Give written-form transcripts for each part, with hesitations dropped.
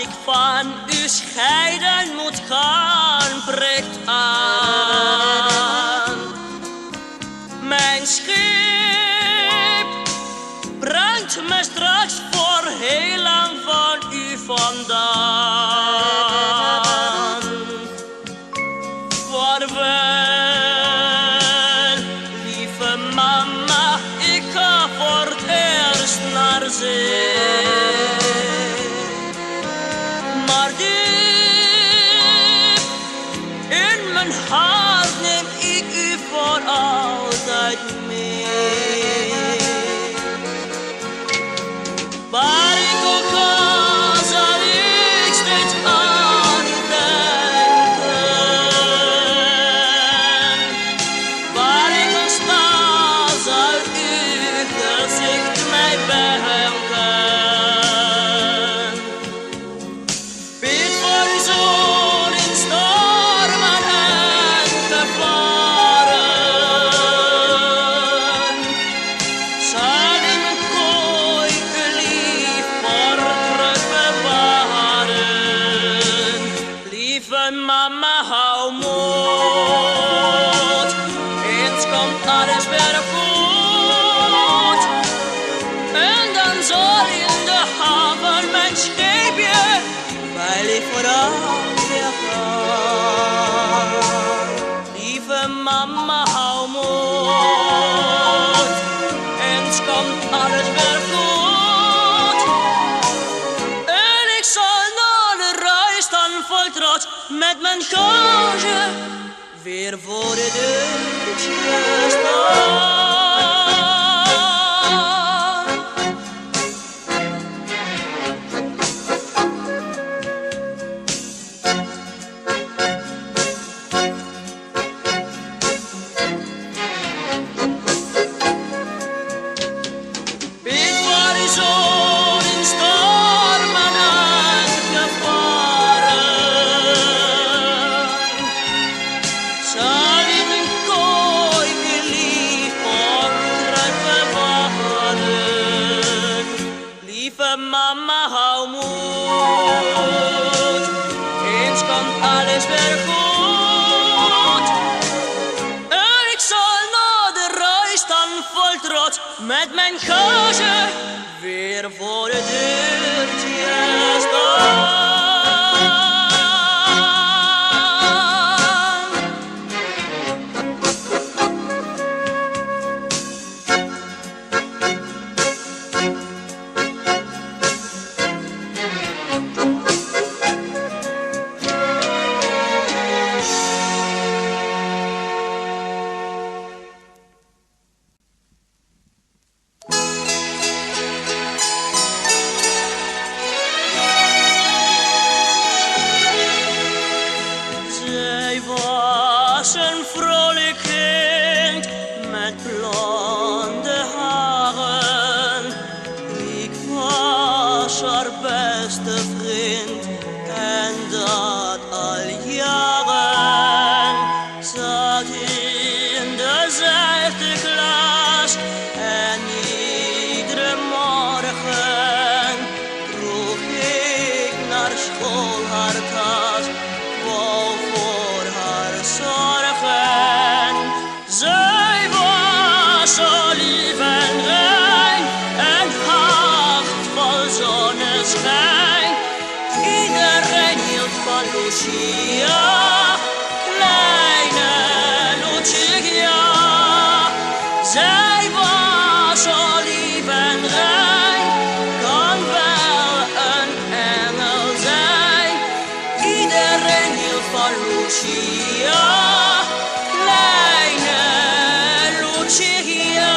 ik van u scheiden moet gaan, breekt aan. Mijn schip brengt me straks voor heel lang van u vandaan. Vaarwel, lieve mama, ik ga voor het eerst naar zee. Maar diep in mijn hart neem ik u voor altijd mee. Waar ik ook ga, zal ik steeds aan u denken. Waar ik ook sta, zal uw gezicht mij behelpen. Bid voor uw zoon in stormen en gevaren. Zal in mijn kooi uw lief voor terug bewaren. Lieve mama, hou moed. Eens komt alles weer goed. En dan zal in de haven mijn scheepje veilig vooruit weer gaan. Lieve mama, hou moed. Eens komt alles weer goed. En ik zal na de reis dan vol trots met mijn gage weer voor de deurtje staan. Bid voor uw zoon in stormen en gevaren. Zal in een kooi uw lief voor terug bewaren. Lieve mama, hou moed. Eens komt alles weer goed. En ik zal na de reis dan vol trots met mijn gage weer voor de deurtje staan. Zij was een vrolijk kind met blonde haren. Ik was haar beste vriend en dat al jaren. Zat in dezelfde klas en iedere morgen droeg ik naar school haar tas. Wou voor haar zorgen. Zij was zo lief en rein en hart vol zonneschijn. Iedereen hield van Lucia, kleine Lucia. Zij was zo lief en rein, kan wel een engel zijn. Iedereen hield van Lucia, kleine Lucia.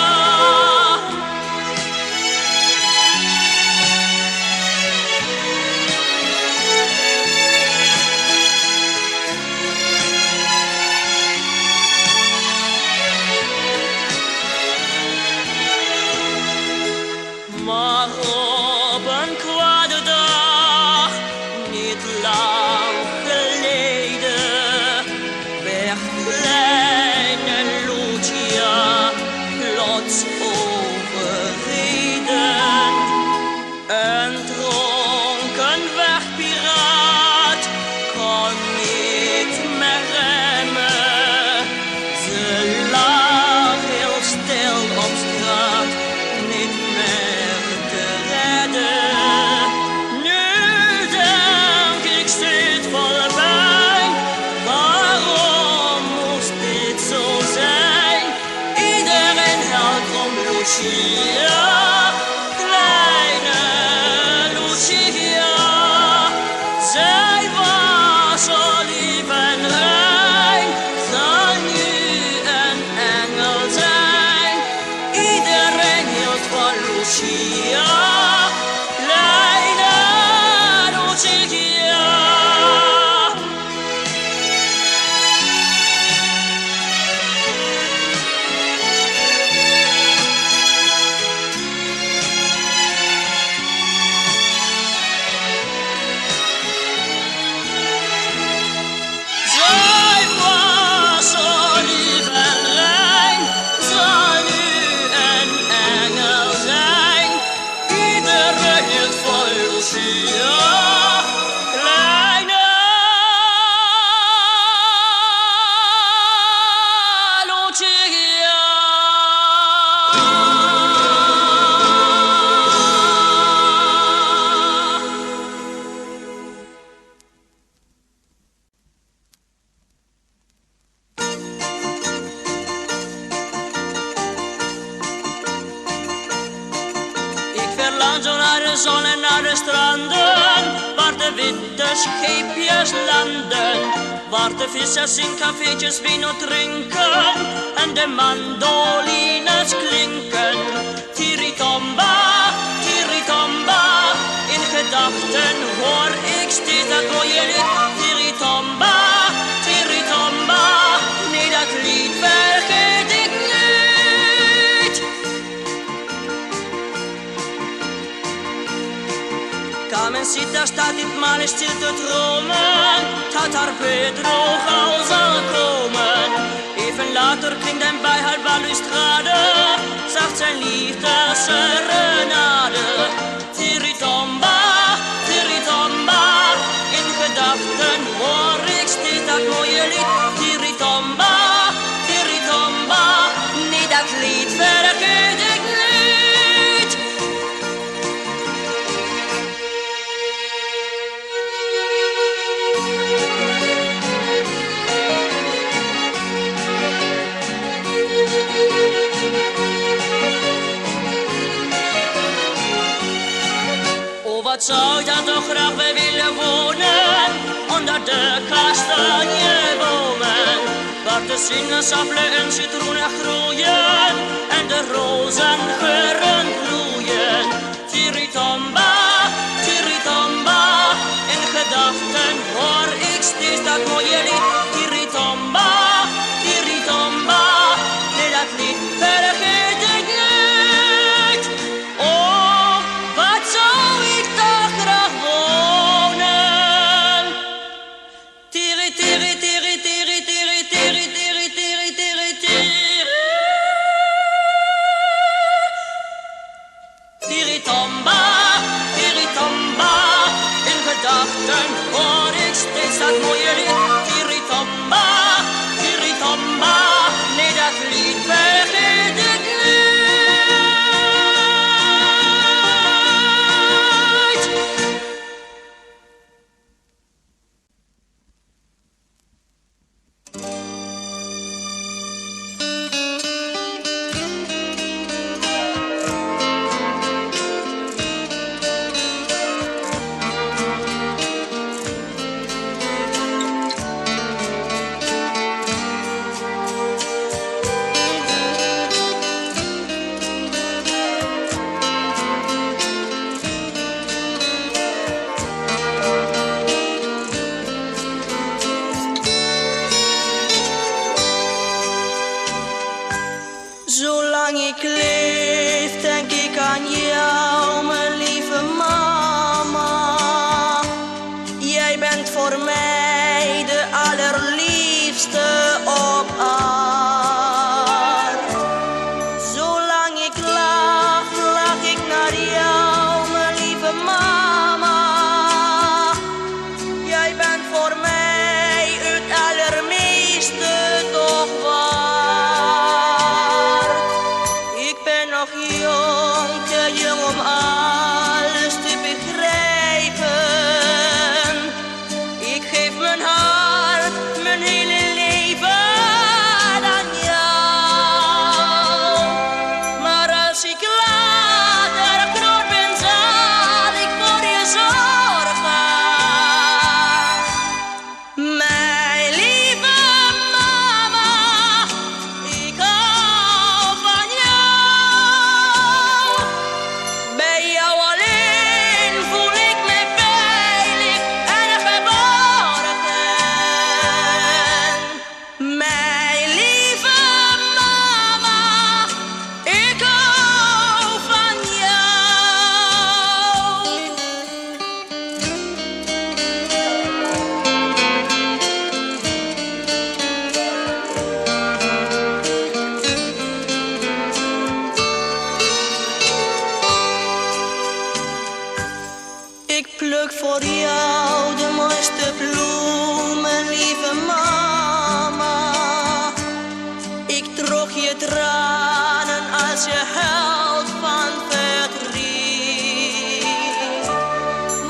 Lucia, kleine Lucia. Zij was zo lief en rein, zal nu een engel zijn. Iedereen hield van Lucia, kleine Lucia. Zij was zo lief en rein, zal nu een engel zijn. Iedereen hield van Lucia, kleine Ik verlang zo naar de zon en naar de stranden, waar de witte scheepjes landen, waar de vissers in cafeetjes wijn drinken en de mandolines klinken. Tiritomba, tiritomba, in gedachten hoor ik steeds dat mooie lied. Tiritomba, tiritomba, nee dat lied vergeet ik niet. Carmencita staat ditmaal eens stil te dromen, dat haar Pedro gauw zal komen. Even later klinkt hem bij haar balustrade zacht zijn liefdesserenade. Tiritomba, tiritomba, in gedachten hoor ik steeds dat mooie lied. Tiritomba, tiritomba, nee dat lied vergeet ik niet. Wat zou ik dan toch graag bij willen wonen, onder de kastanjebomen, waar de sinaasappelen en citroenen groeien en de rozengeuren bloeien. Tiritomba, tiritomba, in gedachten hoor ik steeds dat mooie lied. Tiritomba, tiritomba, nee dat lied vergeet ik niet. Oh, wat zou ik toch graag wonen. Tiri, tiri, tiri, tiri, tiri, tiri, tiri, tiri, tiri, tiri. Tiritomba, tiritomba, in gedachten hoor ik steeds dat mooie lied. Tiritomba, tiritomba, nee dat lied vergeet ik niet. Zolang ik leef, denk ik aan jou, mijn lieve mama. Jij bent voor mij de allerliefste op aarde. Zolang ik lach, lach ik naar jou, mijn lieve mama. Jij bent voor mij het allermeeste toch waard. Ik ben nog jong, te jong om droog je tranen als je huilt van verdriet.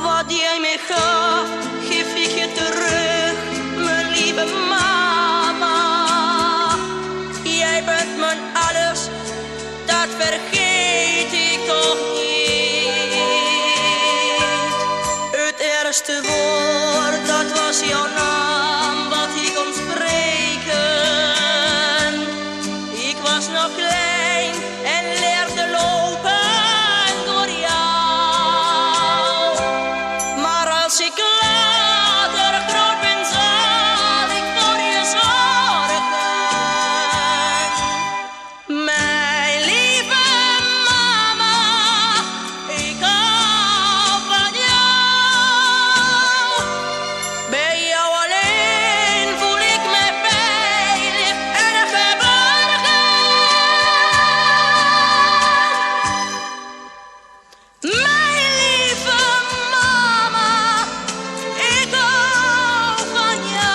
Wat jij me gaf, geef ik je terug, mijn lieve mama. Jij bent mijn alles, dat vergeet ik toch niet. Het eerste woord, dat was jouw naam, wat ik kon spreken. Ik was nog klein en leerde lopen door jou. Maar als ik later groot ben, zal ik voor je zorgen. Mijn lieve mama, ik hou van jou. Bij jou alleen voel ik me veilig en geborgen. Mijn lieve mama, ik hou van jou.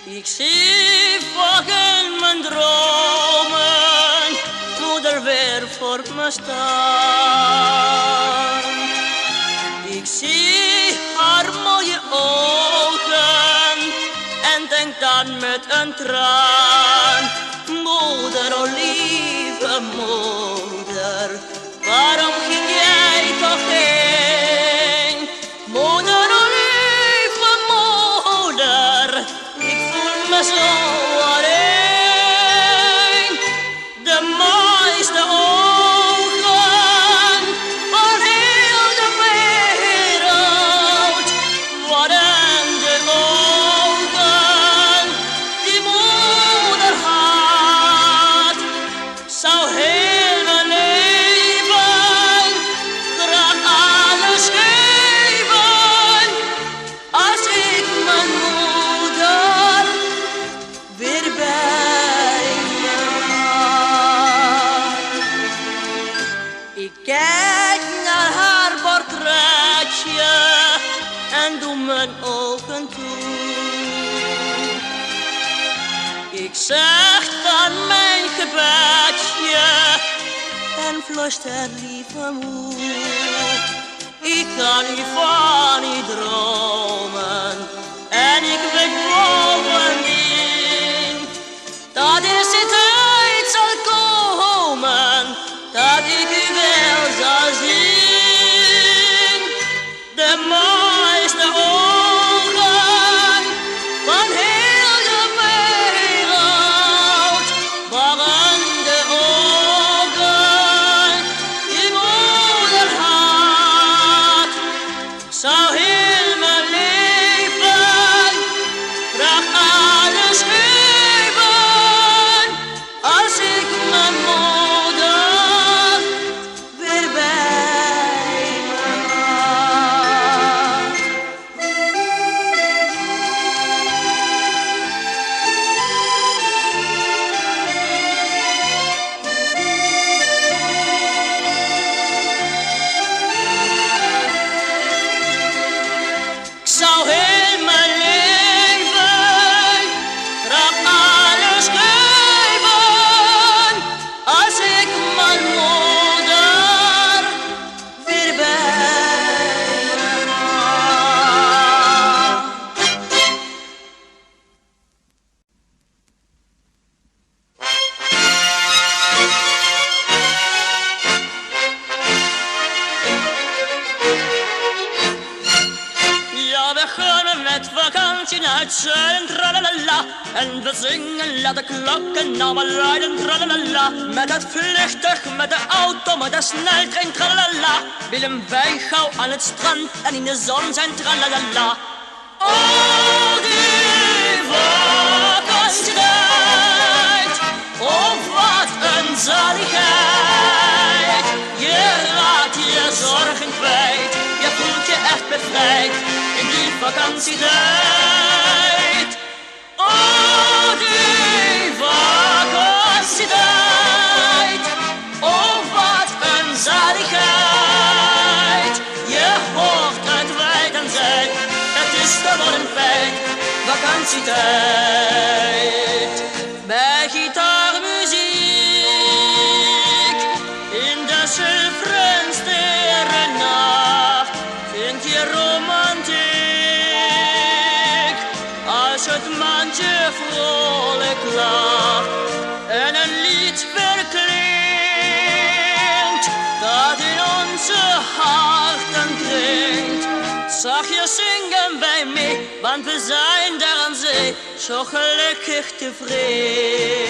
Ik zie vaak in mijn dromen moeder weer voor me staan. Ik zie haar mooie ogen en denk dan met een traan: moeder, oh lieve moeder, waarom ging jij toch heen? Moeder, oh lieve moeder, ik voel me zo alleen. De mooiste ogen van heel de wereld waren de ogen die moeder had. Zou heel mijn leven graag alles geven als ik mijn moeder weer bij me had. Ik kijk naar haar portretje en doe mijn ogen toe. Ik zeg dan mijn gebedje en fluister: lieve moeder, ik kan nu van u dromen. En ik weet bovendien dat deze tijd zal komen, dat ik u wel zal zien. De mooiste ogen van heel de wereld waren de ogen die moeder had. Zou heel mijn leven graag alles geven als ik mijn moeder weer bij me had. Ik zou heel mijn leven graag alles geven als ik mijn moeder weer bij me had. Ja, we gaan met vakantie naar het zuiden, tralalala. En we zingen, laat de klokken nou maar luiden, tralalala. Met het vliegtuig, met de auto, met de sneltrein, tralalala. Willen wij gauw aan het strand en in de zon zijn, tralalala. Oh, die vakantietijd, oh wat een zaligheid. Je laat je zorgen kwijt, je voelt je echt bevrijd in die vakantietijd. Oh, die vakantietijd. vakantietijd. Bij gitaarmuziek in de zilveren sterrennacht vind je romantiek als het maantje vrolijk lacht en een lied verklinkt dat in onze harten klinkt. Zachtjes zingen wij mee, want we zijn daar aan zee zo gelukkig tevreden.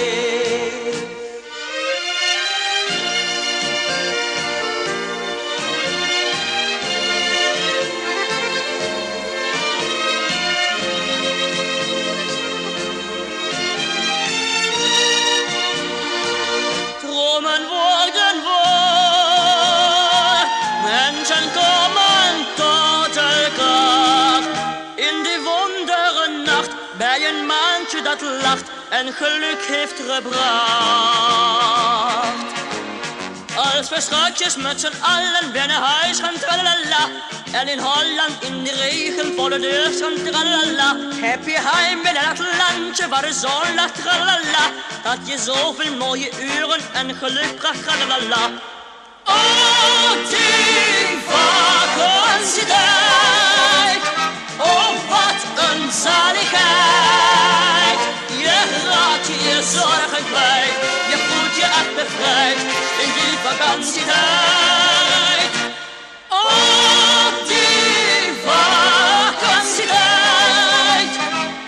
Dromen worden waar, mensen komen tot elkaar in die wondere nacht bij een maantje dat lacht en geluk heeft gebracht. Als we straks met z'n allen binnen huis gaan tralala en in Holland in de regen voor de deur gaan tralala, heb je heim binnen dat landje waar de zon lacht tralala, dat je zoveel mooie uren en geluk bracht tralala. Oh, die vakantietijd, oh wat een zaligheid. Je raakt je zorgen kwijt, je voelt je echt bevrijd in die vakantietijd. Oh, die vakantietijd,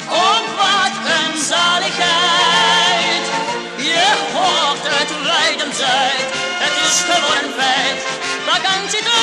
oh wat een zaligheid. Je hoort het wijden tijd, het is gewoon een feit, vakantietijd.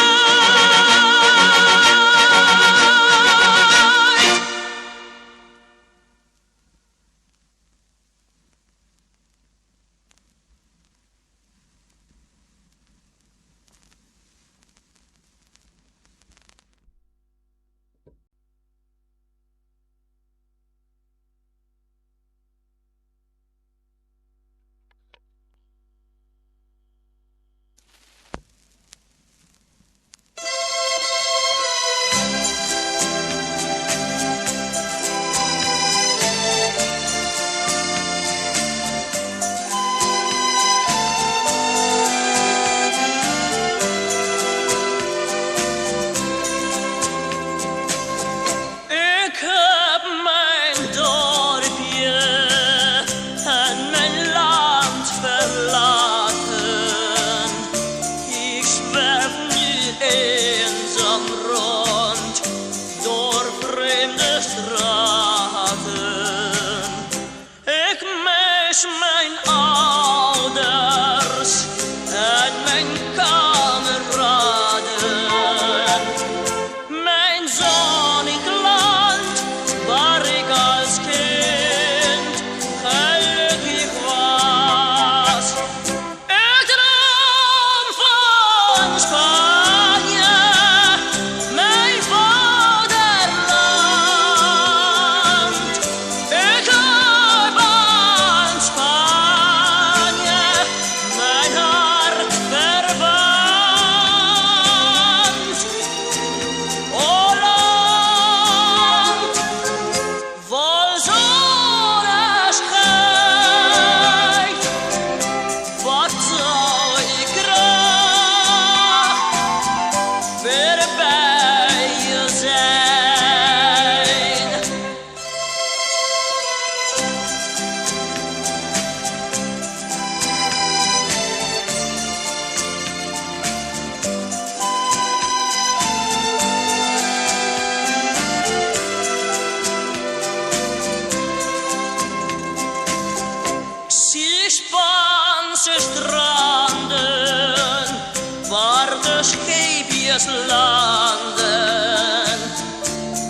landen.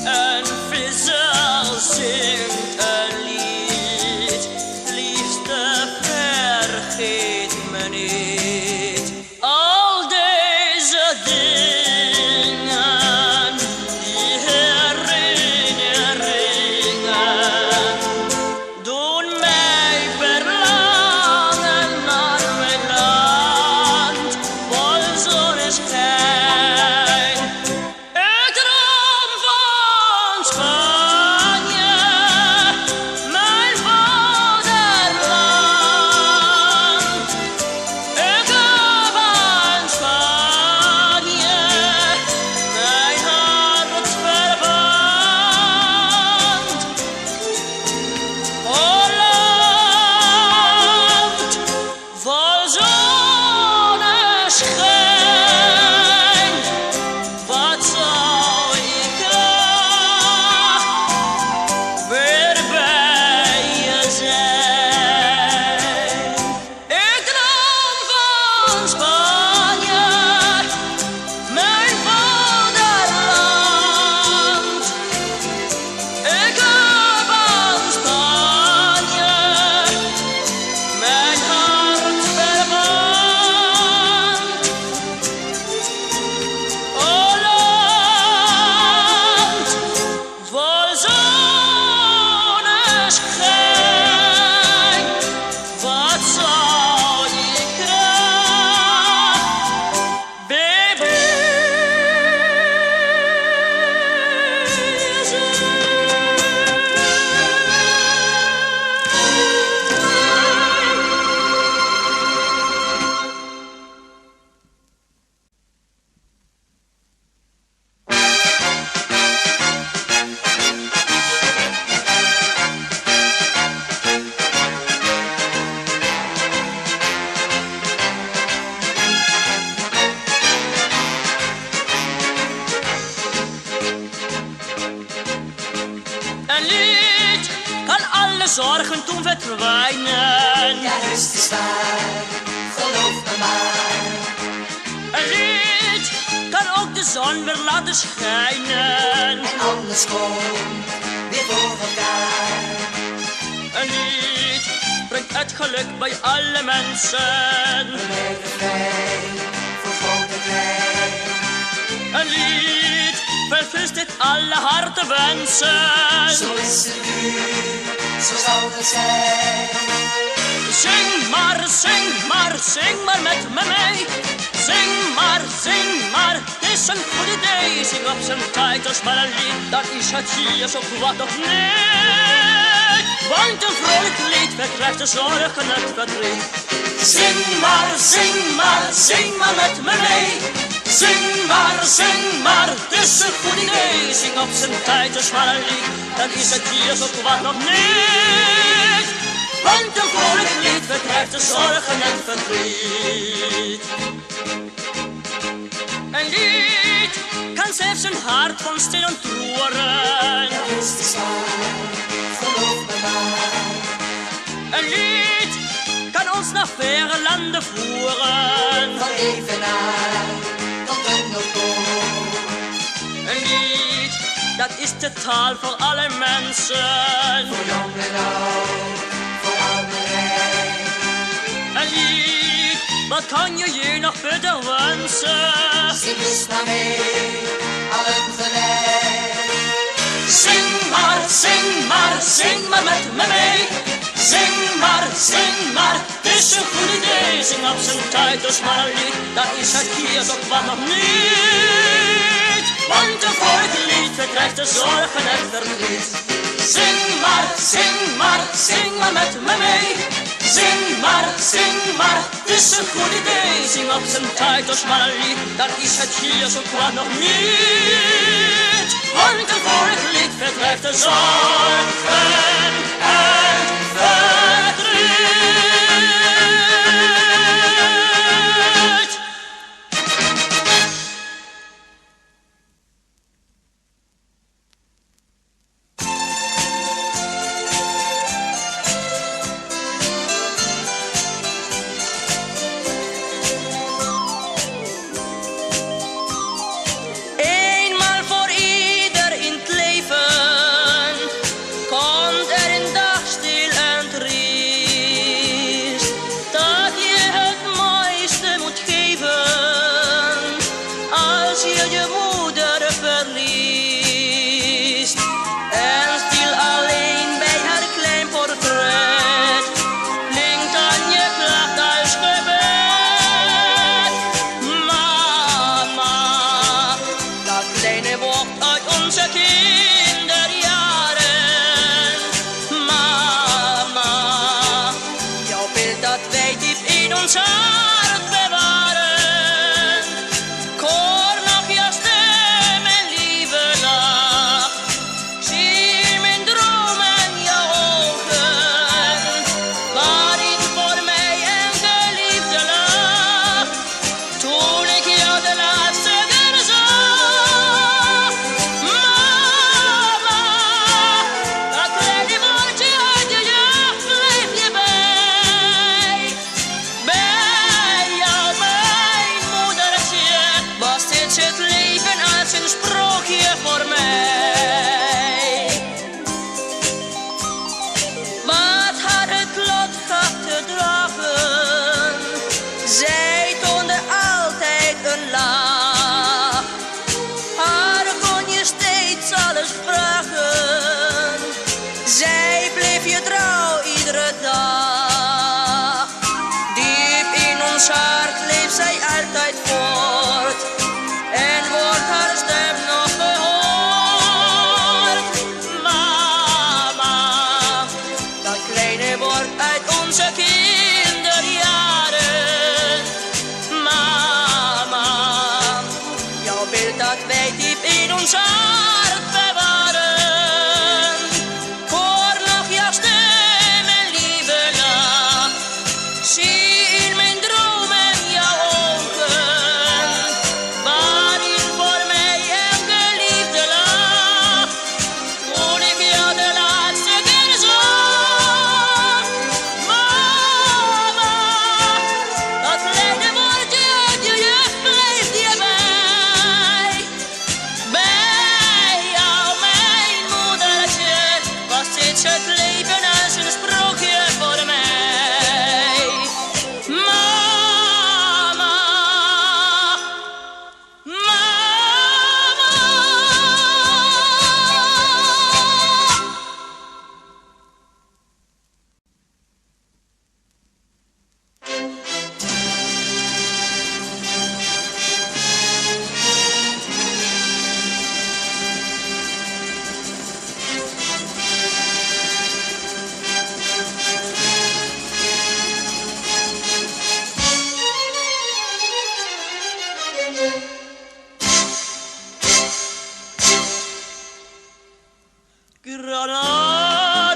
Een visser zingt een lied, liefste vergeet me niet. Al deze dingen, die herinneringen, doen mij verlangen naar mijn land, vol zonneschijn zonneschijn. Wat zou ik graag weer bij je zijn. Ik droom van Spanje, mijn vaderland. Ik hou van Spanje, mijn hart verwant. O land vol zonneschijn, wat zou ik graag bij je zijn. Een lied kan alle zorgen doen verdwijnen. Ja, rust is waar, geloof me maar. Een lied kan ook de zon weer laten schijnen. En alles komt weer voor elkaar. Een lied brengt het geluk bij alle mensen. We leven vrij, voor groot en klein. Een lied verfrist dit alle harten wensen. Zo is het nu, zo zal het zijn. Zing maar, zing maar, zing maar met me mee. Zing maar, het is een goed idee. Zing op zijn tijd als maar een lied, dat is het hier zo wat of niet. Want een vrolijk lied verkrijgt de zorgen en het verdriet. Zing maar, zing maar, zing maar met me mee. Zing maar, het is een goed idee. Zing op zijn tijd als maar een lied, dat is het hier zo wat of niet. Want een vrolijk lied verkrijgt de zorgen en het verdriet. Een lied kan zelfs een hart van steen ontroeren. Ja, rust is waar, geloof me maar. Een lied kan ons naar verre landen voeren. Van Evenaar tot een Noordpool. Een lied, dat is de taal voor alle mensen. Voor jong en oud, voor oud en rijk. Een lied, wat kan je nog verder wensen? Zing dus maar mee, allen gelijk. Zing maar met me mee. Zing maar, het is een goed idee. Zing op zijn tijd dus maar een lied, dat is het hier toch wat nog niet. Want een vrolijk lied verkrijgt de zorgen en het verdriet. Zing maar met me mee. Zing maar, het is een goed idee. Zing op zijn tijd dus maar een lied, dat is het hier zo kwaad nog niet. Want een vrolijk lied verdrijft de zorgen en verdriet. Eenmaal voor ieder in het leven komt er een dag tijd voort en wordt haar stem nog gehoord. Mama, dat kleine wordt uit onze kinderjaren. Mama, jouw beeld dat wij diep in ons hart bewaren. Hoor nog jouw stem en lieve lach. Zie in mijn dromen jouw ogen, waarin voor mij elke liefde lag. Toen ik jou de laatste keer zag. Mama, dat kleine woordje uit je jeugd blijft hierbij. Bij jou, mijn moedertje, was dit het leven als een sprookje voor mij. Mama, mama.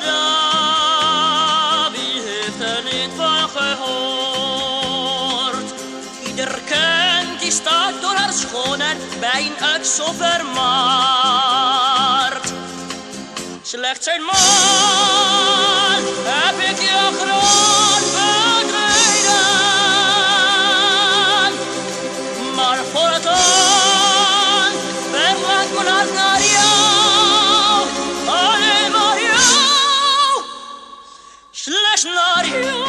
Granada, wie heeft er niet van gehoord? Ieder kent die stad door haar schoonheid bij een uit zo vermaard. Slechts eenmaal heb ik je groot betreden, maar voortaan verlangt mijn hart naar jou. Alleen maar jou, slechts naar jou.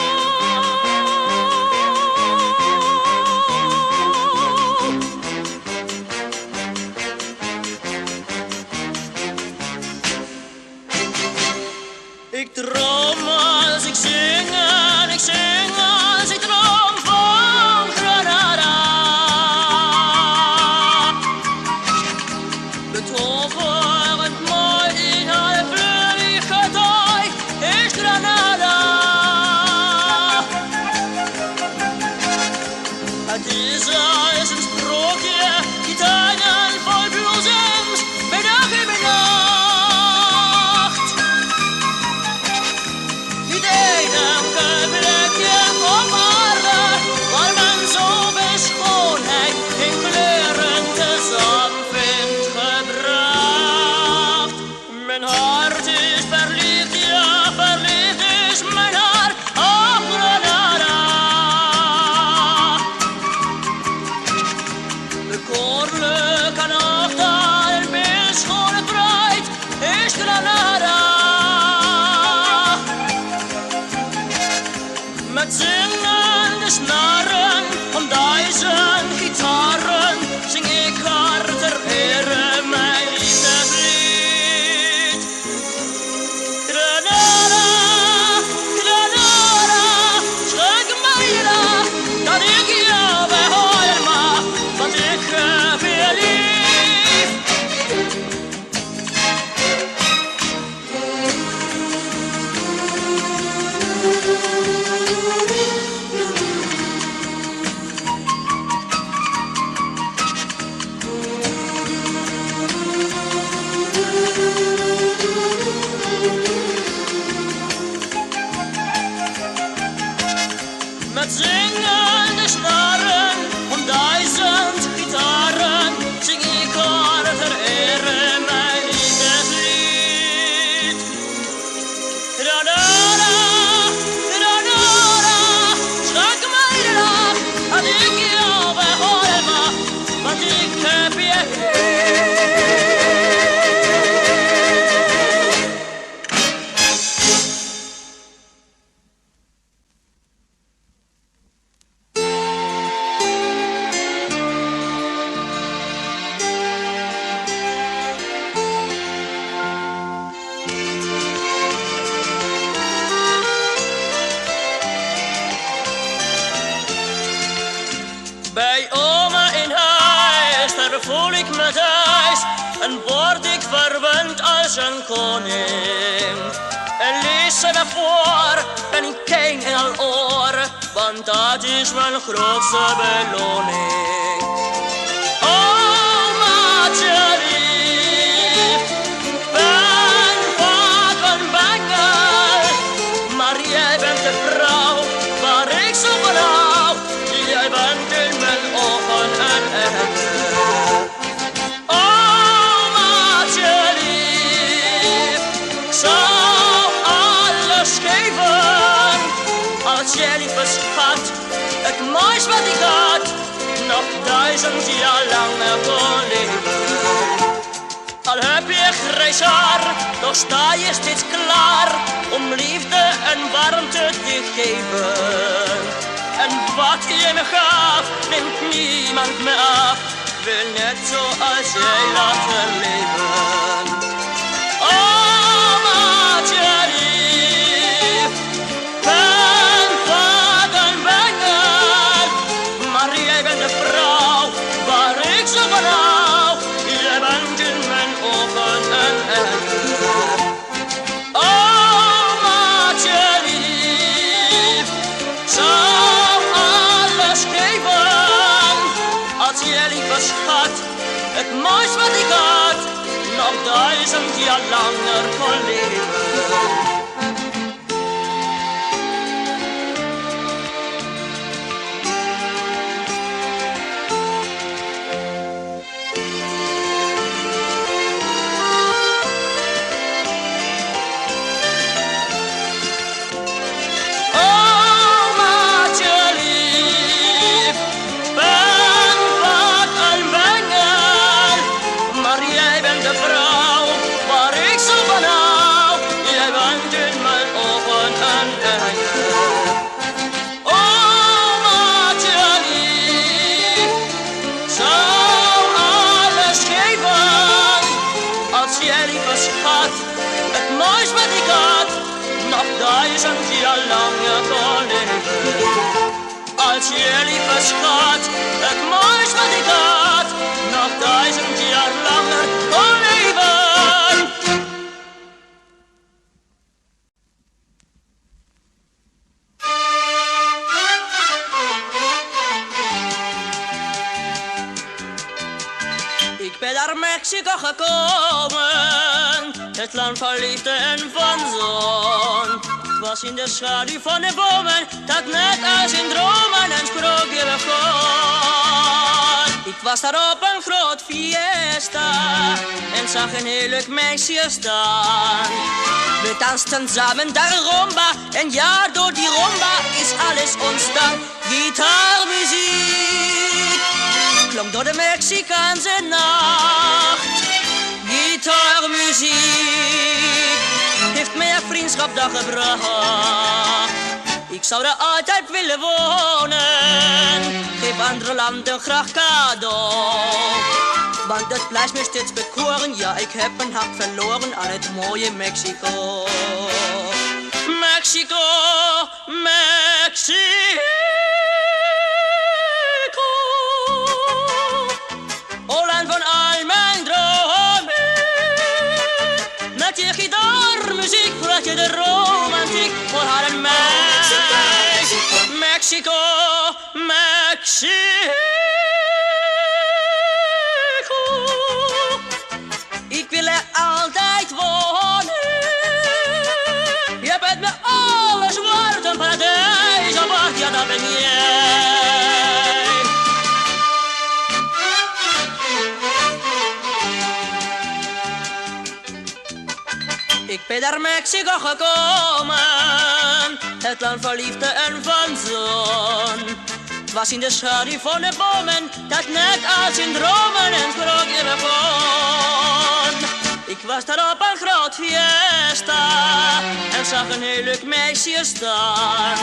Ik droom als ik zing en ik zing als ik droom van Granada. Betoverend mooi in haar vleugje taai is Granada. Het is als een sprookje, die tuinen vol bloesems, bij dag en bij nacht. Niet één enkel plekje op aarde, waar men zoveel schoonheid in kleuren tezamen vindt gebracht. Mijn hart is verliefd, ja, verliefd is mijn hart op Granada. De Bij oma in huis, daar voel ik me thuis en word ik verwend als een koning. En lees ze me voor, ben ik keen in al oren, want dat is mijn grootste beloning. Omaatje lief, ben vaak een bengel, maar jij bent de vrouw waar ik zo van hou. Jij bent in mijn ogen een engel. Omaatje lief, ik zou alles geven als jij, lieve schat, het moois wat ik had nog 1000 jaar langer kon leven. Al heb je grijs haar, toch sta je steeds klaar om liefde en warmte te geven. En wat je me gaf, neemt niemand me af, wil net zoals jij laten leven. Omaatje lief, ben vaak een bengel, maar jij bent de vrouw waar ik zo van hou. Jij bent in mijn ogen een engel. Omaatje lief, zou alles geven als jij, lieve schat, het moois wat ik had nog 1000 jaar langer kon leven. Het moois wat ik had, nog 1000 jaar langer kon leven. Als je, lieve schat, het moois wat ik had, nog 1000 jaar langer kon leven. Ik ben naar Mexico gekomen, het land van liefde en van zon. Het was in de schaduw van de bomen, dat net als in dromen een sprookje begon. Ik was daar op een groot fiesta en zag een heel leuk meisje staan. We dansten samen daar een rumba en ja, door die rumba is alles ontstaan. Gitaarmuziek klonk door de Mexicaanse nacht. Gitaarmuziek heeft mij een vriendschapdag gebracht. Ik zou er altijd willen wonen, geef andere landen graag cadeau. Want het blijft me steeds bekoren, ja, ik heb een hart verloren aan het mooie Mexico. Mexico, Mexico. O land van al mijn dromen. Met je gitaarmuziek bracht je de romantiek voor haar en mij. Mexico, Mexico. Ik wil er altijd wonen. Je bent me alles waard, een paradijs op acht, ja, dat ben jij. Ik ben naar Mexico gekomen, het land van liefde en van zon. Het was in de schaduw van de bomen, dat net als in dromen een sprookje begon. Ik was daar op een groot fiesta en zag een heel leuk meisje staan.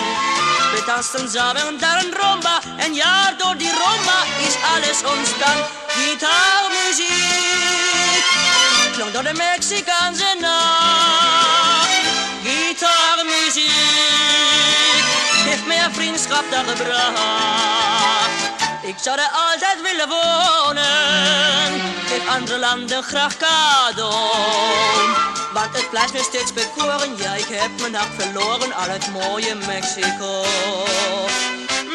We dansten samen daar een rumba en ja, door die rumba is alles ontstaan. Gitaarmuziek klonk door de Mexicaanse nacht. Gitaarmuziek heeft mij een vriendschap daar gebracht. Ik zou er altijd willen wonen. Geef andere landen graag cadeau. Want het blijft me steeds bekoren. Ja, ik heb mijn hart verloren aan het mooie Mexico.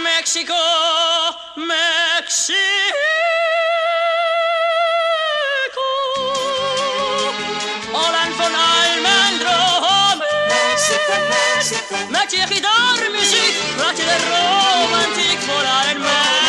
Mexico, Mexico. Holland van al mijn dromen. Mexico, Mexico. Met je gitaarmuziek praat je de romantiek voor al en mij.